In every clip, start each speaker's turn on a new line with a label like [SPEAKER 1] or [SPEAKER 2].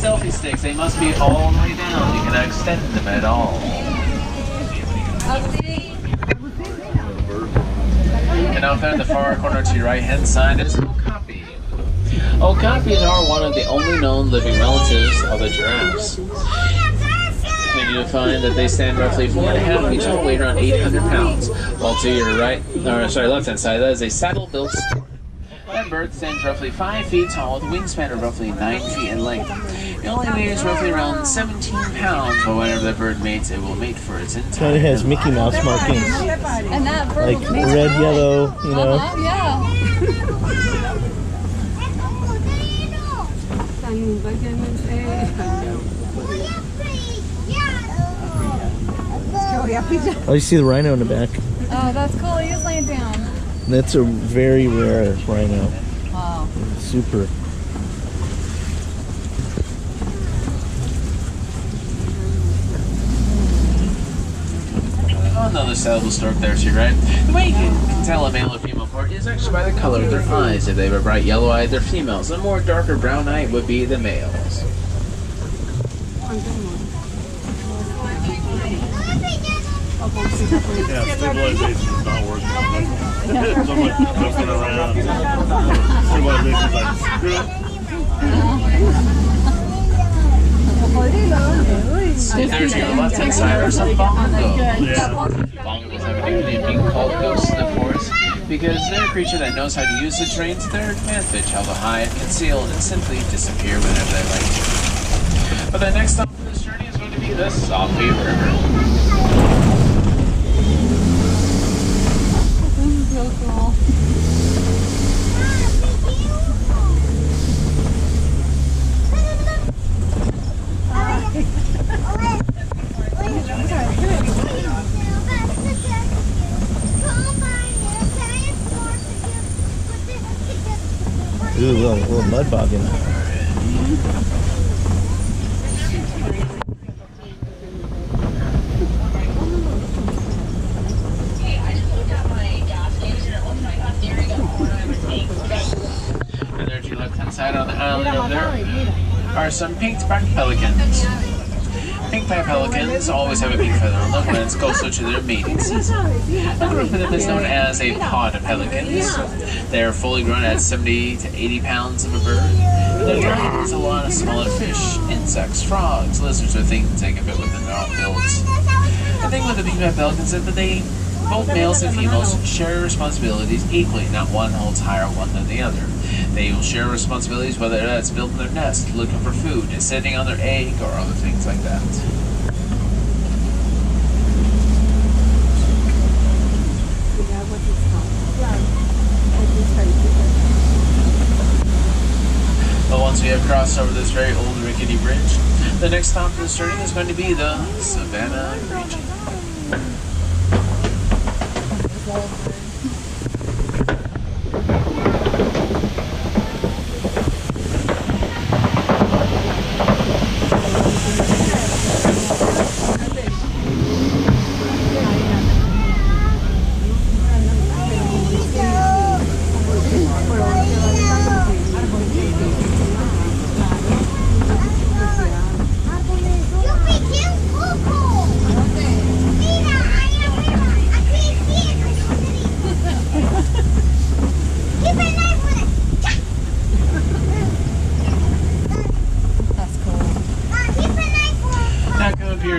[SPEAKER 1] selfie sticks, they must be all the way down. You cannot extend them at all. And out there in the far corner to your right hand side is Okapi. Okapis are one of the only known living relatives of the giraffes. And you'll find that they stand roughly 4.5 feet tall, weigh around 800 pounds. While to your left hand side, that is a saddle-built stork. That bird stands roughly 5 feet tall with a wingspan of roughly 9 feet in length. It only weighs roughly around 17 pounds, but whenever that bird mates, it will mate for its entire
[SPEAKER 2] Kind of has Mickey Mouse markings.
[SPEAKER 3] And that bird
[SPEAKER 2] like red, yellow, you know.
[SPEAKER 3] Yeah.
[SPEAKER 2] Oh, you see the rhino in the back.
[SPEAKER 3] Oh, that's cool. He is laying down.
[SPEAKER 2] That's a very rare rhino.
[SPEAKER 3] Wow.
[SPEAKER 2] Super.
[SPEAKER 1] Another saddle stork there too, right? The way you can tell a male or female part is actually by the color of their eyes. If they have a bright yellow eye, they're females. A more darker brown eye would be the males.
[SPEAKER 4] Yeah, stabilization is not working. So much looking around. Stabilization's like, screw it.
[SPEAKER 1] See, there's your left hand side are some bongos. Bongos have a nickname being called ghosts in the forest because they're a creature that knows how to use the terrain to their advantage, how to hide, conceal, and simply disappear whenever they like to. But the next stop on this journey is going to be the Salty River.
[SPEAKER 3] So cool.
[SPEAKER 2] Ooh, a little mud bogging.
[SPEAKER 1] And there's your left hand side on the island over there are some pink-backed pelicans. Pink-backed pelicans always have a pink feather on them when it's closer to their mating season. A group of them is known as a pod of pelicans. They are fully grown at 70 to 80 pounds of a bird. Their diet is a lot of smaller fish, insects, frogs, lizards, or things they can fit within their own builds. The thing with the pink-backed pelicans is that they, both males and females, share responsibilities equally. Not one holds higher one than the other. They will share responsibilities whether that's building their nest, looking for food, sitting on their egg, or other things like that. But once we have crossed over this very old rickety bridge, the next stop of this journey is going to be the Savannah region.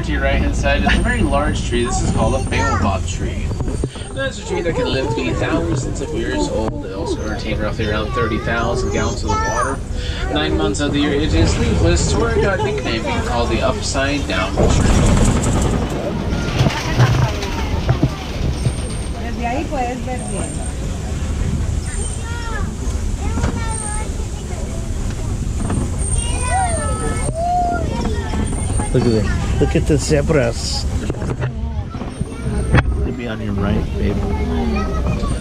[SPEAKER 1] To your right hand side is a very large tree. This is called a baobab tree. That's a tree that can live to be thousands of years old. It also contains roughly around 30,000 gallons of water. 9 months of the year it is leafless, to where it got a nickname being called the upside down tree.
[SPEAKER 2] Look at that. Look at the zebras. They'll be on your right, babe.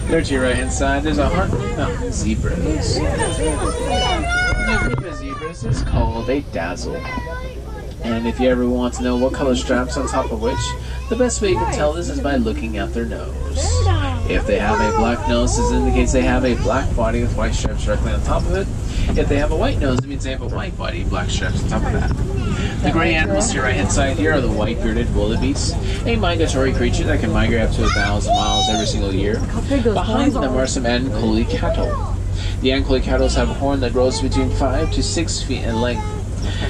[SPEAKER 1] There to your right hand side, there's a mountain zebras. The group of zebras is called a dazzle. And if you ever want to know what color strapes on top of which, the best way you can tell this is by looking at their nose. If they have a black nose, this indicates they have a black body with white stripes directly on top of it. If they have a white nose, it means they have a white body, black stripes on top of that. The gray animals to your right hand side here are the white-bearded wildebeest, a migratory creature that can migrate up to 1,000 miles every single year. Behind them are some Ankole cattle. The Ankole cattle have a horn that grows between 5 to 6 feet in length.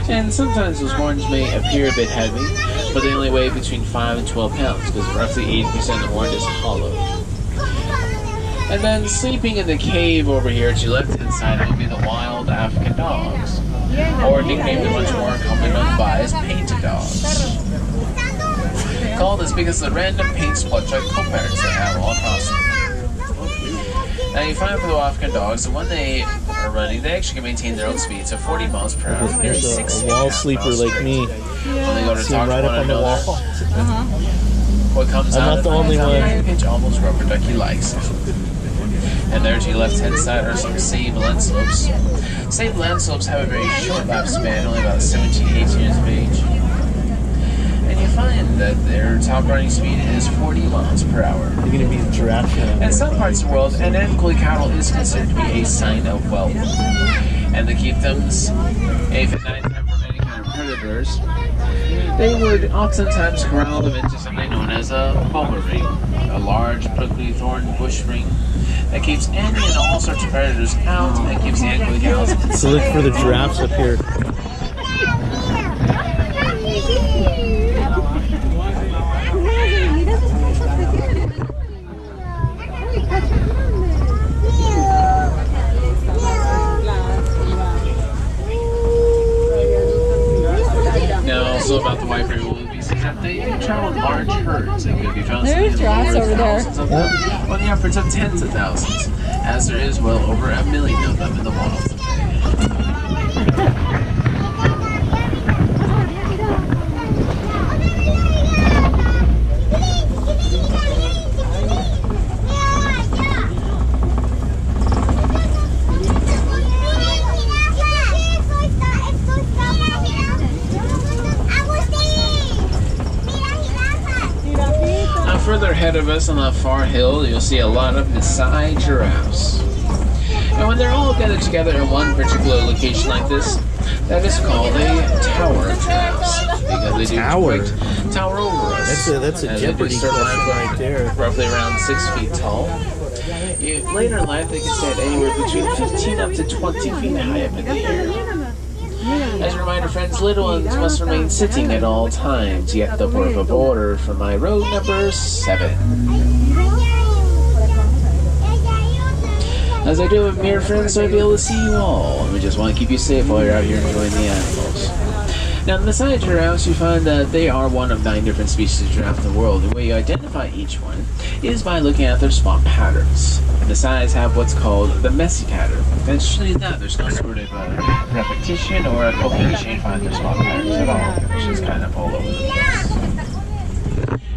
[SPEAKER 1] And sometimes those horns may appear a bit heavy, but they only weigh between 5 and 12 pounds, because roughly 80% of the horn is hollow. And then sleeping in the cave over here to your left-hand side would be the wild African dogs, or nicknamed much more commonly known by as painted dogs. Called this because of the random paint splotch like coat-patterns they have all across them. Now you find for the African dogs that when they are running, they actually can maintain their own speeds of 40 miles per hour. Nearly 6
[SPEAKER 2] a wall sleeper like me.
[SPEAKER 1] When they go to talk
[SPEAKER 2] right
[SPEAKER 1] to
[SPEAKER 2] up
[SPEAKER 1] one
[SPEAKER 2] on the
[SPEAKER 1] another,
[SPEAKER 2] wall.
[SPEAKER 1] what comes
[SPEAKER 2] I'm
[SPEAKER 1] out
[SPEAKER 2] not
[SPEAKER 1] of
[SPEAKER 2] the only one.
[SPEAKER 1] a pinch almost rubber ducky likes. And there to your left-hand side are some sable antelopes. Sable antelopes have a very short lifespan, only about 17 to 18 years of age. And you find that their top running speed is 40 miles per hour.
[SPEAKER 2] They're going to be a giraffe now.
[SPEAKER 1] In some parts of the world, an Ankole cattle is considered to be a sign of wealth. And to keep them safe at night time from any kind of predators, they would oftentimes corral them into something known as a boma ring, a large prickly thorn bush ring that keeps any and all sorts of predators out and keeps the Ankole cows inside.
[SPEAKER 2] So look for the giraffes up here.
[SPEAKER 1] Now, also about the white-bearded wildebeest is that they travel in large herds. They could be found
[SPEAKER 3] There's
[SPEAKER 1] in
[SPEAKER 3] giraffes
[SPEAKER 1] the
[SPEAKER 3] over there.
[SPEAKER 1] thousands of them, on the upwards of tens of thousands, as there is well over 1 million of them in the wild today. Further ahead of us on that far hill, you'll see a lot of Maasai giraffes. And when they're all gathered together in one particular location like this, that is called a tower of giraffes. Because they do quite tower over us.
[SPEAKER 2] That's a Jeopardy question right there.
[SPEAKER 1] Roughly around 6 feet tall. Later in life, they can stand anywhere between 15 up to 20 feet high up in the air. As a reminder, friends, little ones must remain sitting at all times. Yet the por favor for my road number 7. As I do with mere friends, so I'll be able to see you all. And we just want to keep you safe while you're out here enjoying the animals. Now, in the Maasai giraffes, you find that they are one of 9 different species of giraffe in the world. The way you identify each one is by looking at their spot patterns. The Maasai have what's called the messy pattern. And it's usually that there's no sort of repetition or a combination you find their spot patterns at all. It's just kind of all over the place.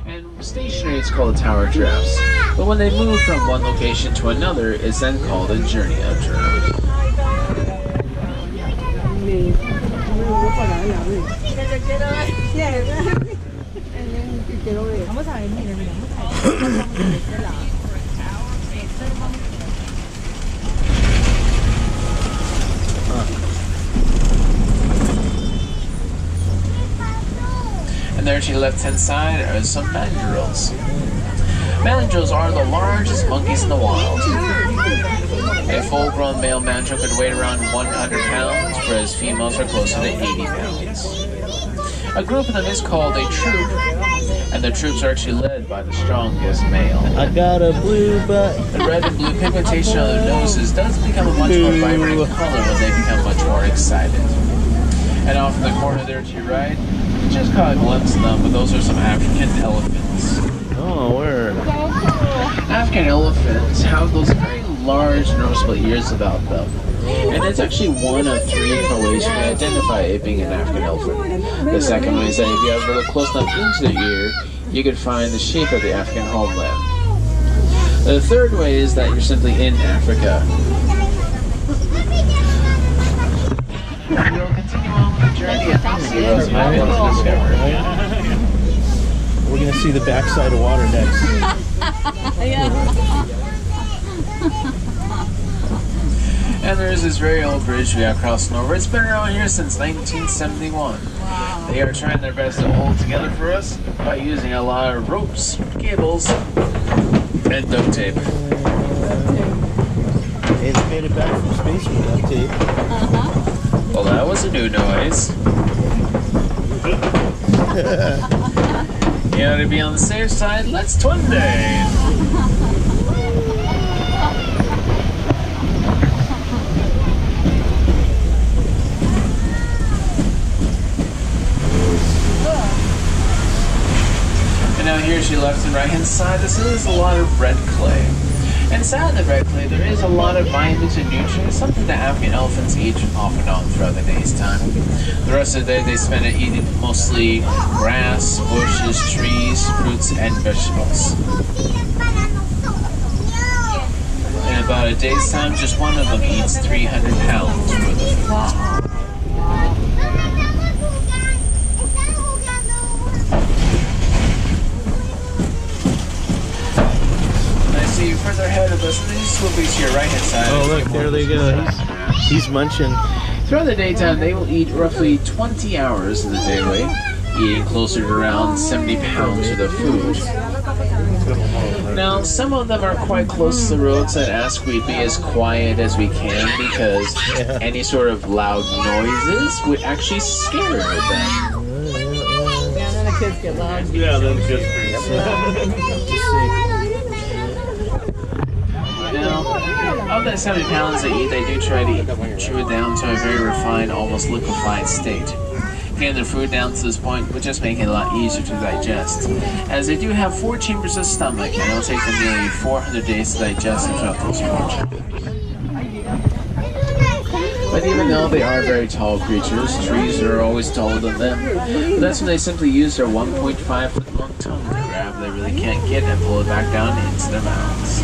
[SPEAKER 1] And stationary, it's called a tower of giraffes. But when they move from one location to another, it's then called a journey of giraffes. And there to your left-hand side are some mandrills. Mandrills are the largest monkeys in the wild. A full-grown male mandrill could weigh around 100 pounds, whereas females are closer to 80 pounds. A group of them is called a troop, and the troops are actually led by the strongest male.
[SPEAKER 2] I got a blue butt.
[SPEAKER 1] The red and blue pigmentation on their noses does become a much more vibrant color when they become much more excited. And off in the corner there to your right, you just caught a glimpse of them, but those are some African elephants.
[SPEAKER 2] Oh, where?
[SPEAKER 1] African elephants have those very large noticeable ears about them. And it's actually one of 3 different ways you can identify it being an African elephant. The second way is that if you have a little close enough into the ear, you can find the shape of the African homeland. The third way is that you're simply in Africa. And we'll continue on with the journey and see what else might be able to discover.
[SPEAKER 2] We're going to see the backside of water next.
[SPEAKER 3] Yeah.
[SPEAKER 1] And there's this very old bridge we have crossing over. It's been around here since 1971.
[SPEAKER 3] Wow.
[SPEAKER 1] They are trying their best to hold together for us by using a lot of ropes, cables, and duct tape.
[SPEAKER 2] They made it back from space with duct tape.
[SPEAKER 1] Well, that was a new noise. You know, to be on the safe side, let's twin day. And now here's your left and right hand side. This is a lot of red clay. Inside the red clay, there is a lot of vitamins and nutrients, something that African elephants eat off and on throughout the day's time. The rest of the day, they spend it eating mostly grass, bushes, trees, fruits, and vegetables. In about a day's time, just one of them eats 300 pounds worth of food.
[SPEAKER 3] Wow.
[SPEAKER 1] See, further ahead of us, this will be to your right hand side.
[SPEAKER 2] Oh, look, there they go. He's munching.
[SPEAKER 1] Throughout the daytime, they will eat roughly 20 hours of the daily, eating closer to around 70 pounds worth of food. Now, some of them are quite close to the roads and ask we be as quiet as we can because any sort of loud noises would actually scare them.
[SPEAKER 3] Yeah, then the kids get loud.
[SPEAKER 4] Yeah, then just
[SPEAKER 1] Now, of that 70 pounds they eat, they do try to chew it down to a very refined, almost liquefied state. Getting their food down to this point would just make it a lot easier to digest, as they do have 4 chambers of stomach, and it'll take them nearly 400 days to digest and fill out those 4 chambers. But even though they are very tall creatures, trees are always taller than them. But that's when they simply use their 1.5 foot long tongue to grab what they really can't get and pull it back down into their mouths.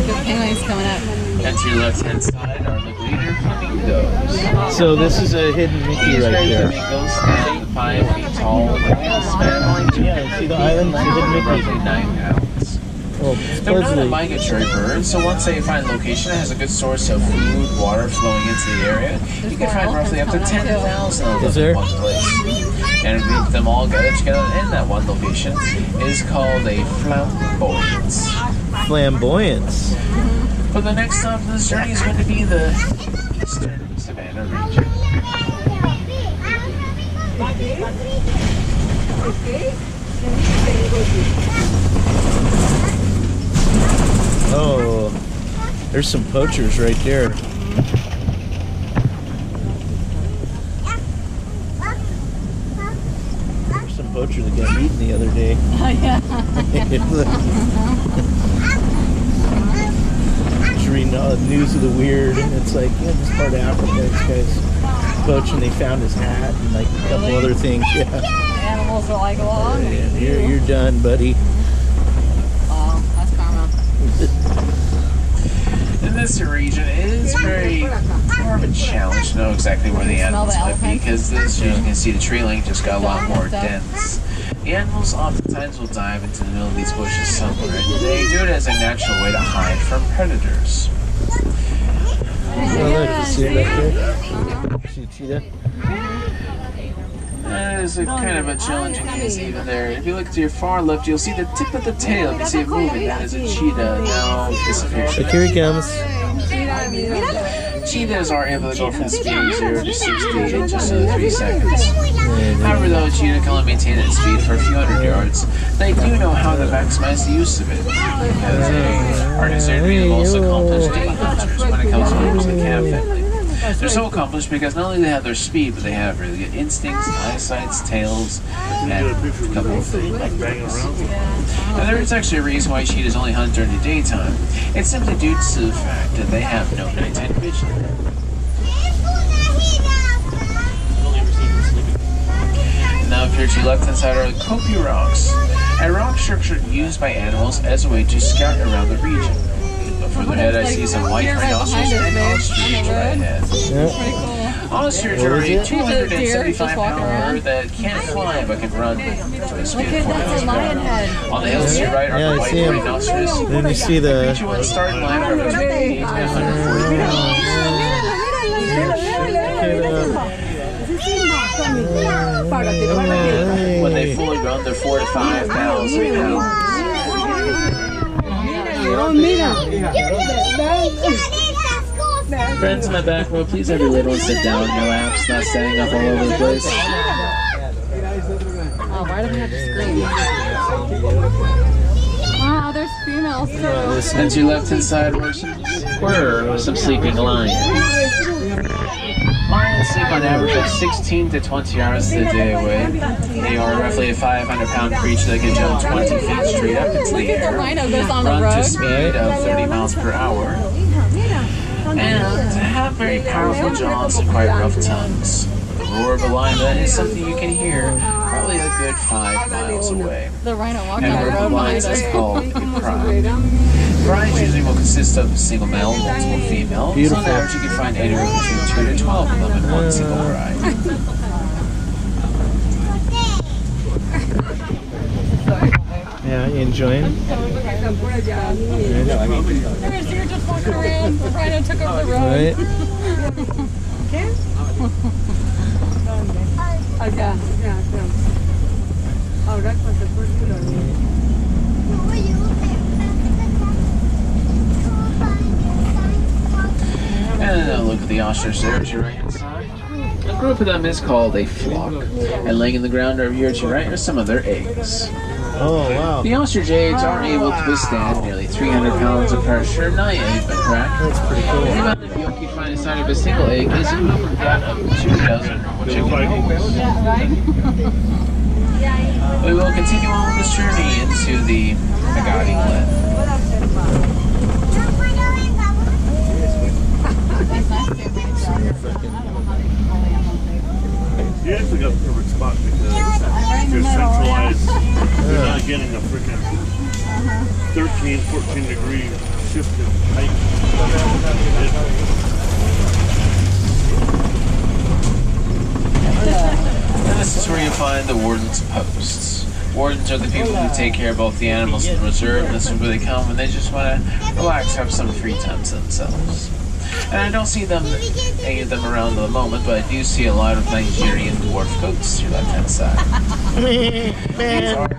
[SPEAKER 3] The penguins coming up.
[SPEAKER 1] And to your left-hand side are the greater flamingos.
[SPEAKER 2] So this is a hidden Mickey
[SPEAKER 1] These
[SPEAKER 2] right
[SPEAKER 1] great
[SPEAKER 2] there.
[SPEAKER 1] flamingos stand 5 feet tall, and they span only 2
[SPEAKER 2] Yeah, see the island? It's a hidden Mickey.
[SPEAKER 1] roughly 9 pounds.
[SPEAKER 2] Well,
[SPEAKER 1] They're not a
[SPEAKER 2] supposedly.
[SPEAKER 1] migratory bird, so once they find a location that has a good source of food, water flowing into the area, you can find roughly up to 10,000 of
[SPEAKER 2] Is
[SPEAKER 1] them
[SPEAKER 2] there?
[SPEAKER 1] in one place. And group them all gathered together in that one location is called a flamboyance.
[SPEAKER 2] Flamboyance.
[SPEAKER 1] For the next stop on this journey is going to be the eastern Savannah region.
[SPEAKER 2] Oh, there's some poachers right there. There's some poachers that got eaten the other day.
[SPEAKER 3] Oh, yeah.
[SPEAKER 2] Just reading all the news of the weird, and it's like, yeah, this part of Africa, this guy's poaching. They found his hat and like a couple other things. Yeah,
[SPEAKER 3] Animals are like, well, I'm gonna eat you.
[SPEAKER 2] you're done, buddy.
[SPEAKER 3] Oh, that's karma.
[SPEAKER 1] And this region is very more of a challenge to know exactly where the animals
[SPEAKER 3] the
[SPEAKER 1] might be
[SPEAKER 3] elephants?
[SPEAKER 1] because as you can see the tree link just got a lot more
[SPEAKER 3] Stuff.
[SPEAKER 1] dense. The animals oftentimes will dive into the middle of these bushes somewhere and they do it as a natural way to hide from predators.
[SPEAKER 2] Oh, look, you see it right there? See that?
[SPEAKER 1] That is a kind of a challenging case even there. If you look to your far left, you'll see the tip of the tail. You can see it moving. That is a cheetah now disappearing.
[SPEAKER 2] Look, here he comes.
[SPEAKER 1] Cheetahs are able to go from speed of 0 to 60 in just under 3 seconds. However, though a cheetah can only maintain its speed for a few hundred yards, they do know how to maximize the use of it because they are considered to be the most accomplished game hunters when it comes to members of the cat family. They're so accomplished because not only do they have their speed, but they have really good instincts, eyesights, tails, and a couple of things like things. Now, there is actually a reason why cheetahs only hunt during the daytime. It's simply due to the fact that they have no nighttime vision. Now, if you're to your left-hand side are the Kopi rocks, a rock structure used by animals as a way to scout around the region. But further ahead, I see some white rhinoceros and ostriches right ahead.
[SPEAKER 2] Yeah.
[SPEAKER 3] Pretty cool.
[SPEAKER 1] Ostriches are a 275 pounder that can't fly but can run.
[SPEAKER 3] Look at that's a lion head.
[SPEAKER 1] On the hills to your right are
[SPEAKER 2] Yeah,
[SPEAKER 1] the
[SPEAKER 2] I
[SPEAKER 1] white
[SPEAKER 2] see 'em.
[SPEAKER 1] rhinoceros.
[SPEAKER 2] Then you see the.
[SPEAKER 1] Each one starting line represents 80 to 140 pounds. When they fully grown, they're 4 to 5,000 pounds. Friends in my back row, please have your little ones sit down in your laps, not standing up all over the place.
[SPEAKER 3] Oh, why do we have to scream? Wow, there's females too.
[SPEAKER 1] And to your left hand side were some sleeping lions. Lions sleep on average of 16 to 20 hours a day away. They are roughly a 500-pound creature that can jump 20 feet straight up into the air,
[SPEAKER 3] Rhino goes on the
[SPEAKER 1] run to a
[SPEAKER 3] road.
[SPEAKER 1] speed of 30 miles per hour, and have very powerful jaws and quite rough tongues. The roar of a lion is something you can hear probably a good 5 miles away.
[SPEAKER 3] The rhino walked
[SPEAKER 1] And
[SPEAKER 3] on the
[SPEAKER 1] a group
[SPEAKER 3] road
[SPEAKER 1] of lions
[SPEAKER 3] behind
[SPEAKER 1] is
[SPEAKER 3] us.
[SPEAKER 1] called a pride. Prides usually will consist of a single male and multiple females.
[SPEAKER 2] Beautiful.
[SPEAKER 1] On average, you can find anywhere between 2 to 12 of them in one single pride.
[SPEAKER 2] Yeah, you enjoying?
[SPEAKER 3] There's deer just walking around. The rhino took over the road.
[SPEAKER 2] Right?
[SPEAKER 1] And a look at the ostrich there at your right hand side. A group of them is called a flock. And laying in the ground over here at your right are some of their eggs.
[SPEAKER 2] Oh, wow.
[SPEAKER 1] The ostrich eggs are able to withstand nearly 300 pounds of pressure. Not yet, but cracked.
[SPEAKER 2] That's pretty
[SPEAKER 1] The
[SPEAKER 2] cool.
[SPEAKER 1] amount of yolk you find inside of a single egg is equivalent to that of 2 dozen chicken eggs. We will continue on with this journey into the Agati Glen.
[SPEAKER 4] You actually got the perfect spot because you're centralized. You're not getting a freaking 13, 14 degree shift in height.
[SPEAKER 1] And this is where you find the warden's posts. Wardens are the people who take care of both the animals in the reserve. This is where they come when they just want to relax, have some free time to themselves. And I don't see any of them around at the moment, but I do see a lot of Nigerian dwarf goats to your left-hand side. These are